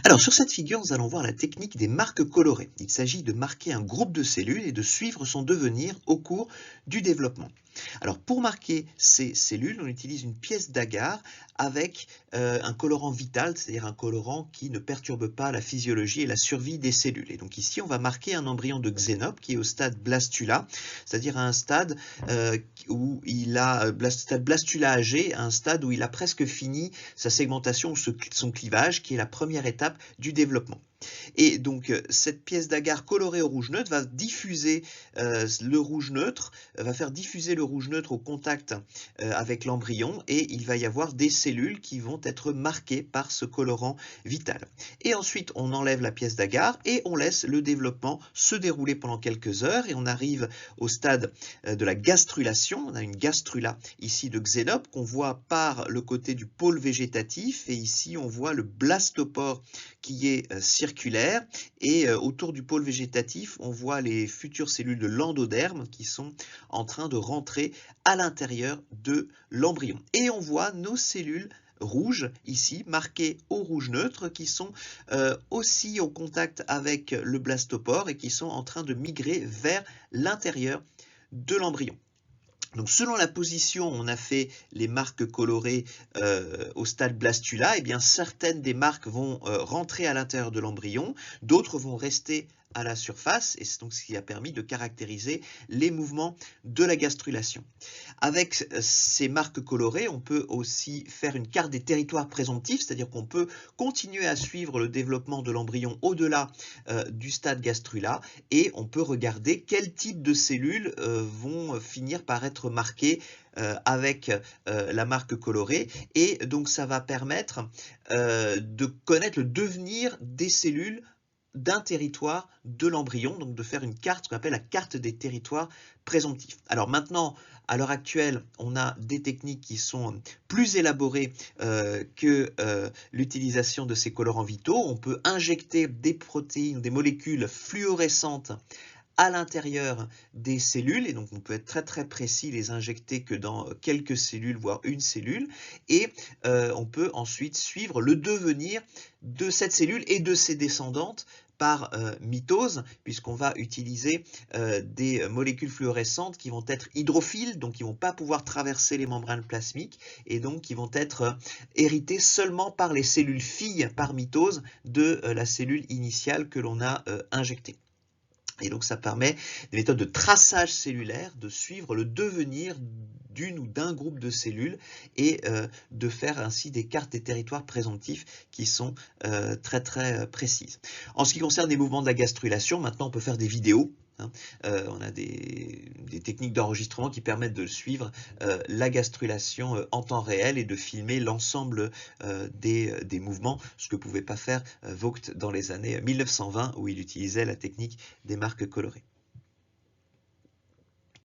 Alors sur cette figure, nous allons voir la technique des marques colorées. Il s'agit de marquer un groupe de cellules et de suivre son devenir au cours du développement. Alors pour marquer ces cellules, on utilise une pièce d'agar avec un colorant vital, c'est-à-dire un colorant qui ne perturbe pas la physiologie et la survie des cellules. Et donc ici, on va marquer un embryon de xénope qui est au stade blastula, c'est-à-dire à un stade où il a stade blastula âgé, un stade où il a presque fini sa segmentation ou son clivage, qui est la première étape du développement. Et donc cette pièce d'agar colorée au rouge neutre va diffuser le rouge neutre, va faire diffuser le rouge neutre au contact avec l'embryon, et il va y avoir des cellules qui vont être marquées par ce colorant vital. Et ensuite on enlève la pièce d'agar et on laisse le développement se dérouler pendant quelques heures, et on arrive au stade de la gastrulation. On a une gastrula ici de xénope qu'on voit par le côté du pôle végétatif, et ici on voit le blastopore qui est circulaire, et autour du pôle végétatif, on voit les futures cellules de l'endoderme qui sont en train de rentrer à l'intérieur de l'embryon. Et on voit nos cellules rouges ici, marquées au rouge neutre, qui sont aussi au contact avec le blastopore et qui sont en train de migrer vers l'intérieur de l'embryon. Donc selon la position, on a fait les marques colorées au stade blastula, et bien certaines des marques vont rentrer à l'intérieur de l'embryon, d'autres vont rester à la surface, et c'est donc ce qui a permis de caractériser les mouvements de la gastrulation. Avec ces marques colorées, on peut aussi faire une carte des territoires présomptifs, c'est-à-dire qu'on peut continuer à suivre le développement de l'embryon au-delà du stade gastrula, et on peut regarder quel type de cellules vont finir par être marquées avec la marque colorée, et donc ça va permettre de connaître le devenir des cellules d'un territoire de l'embryon, donc de faire une carte, ce qu'on appelle la carte des territoires présomptifs. Alors maintenant, à l'heure actuelle, on a des techniques qui sont plus élaborées que l'utilisation de ces colorants vitaux. On peut injecter des protéines, des molécules fluorescentes à l'intérieur des cellules, et donc on peut être très très précis, les injecter que dans quelques cellules, voire une cellule, et on peut ensuite suivre le devenir de cette cellule et de ses descendantes par mitose, puisqu'on va utiliser des molécules fluorescentes qui vont être hydrophiles, donc qui ne vont pas pouvoir traverser les membranes plasmiques, et donc qui vont être héritées seulement par les cellules filles par mitose de la cellule initiale que l'on a injectée. Et donc ça permet des méthodes de traçage cellulaire, de suivre le devenir d'une ou d'un groupe de cellules, et de faire ainsi des cartes des territoires présomptifs qui sont très très précises. En ce qui concerne les mouvements de la gastrulation, maintenant on peut faire des vidéos. On a des techniques d'enregistrement qui permettent de suivre la gastrulation en temps réel et de filmer l'ensemble des mouvements, ce que ne pouvait pas faire Vogt dans les années 1920, où il utilisait la technique des marques colorées.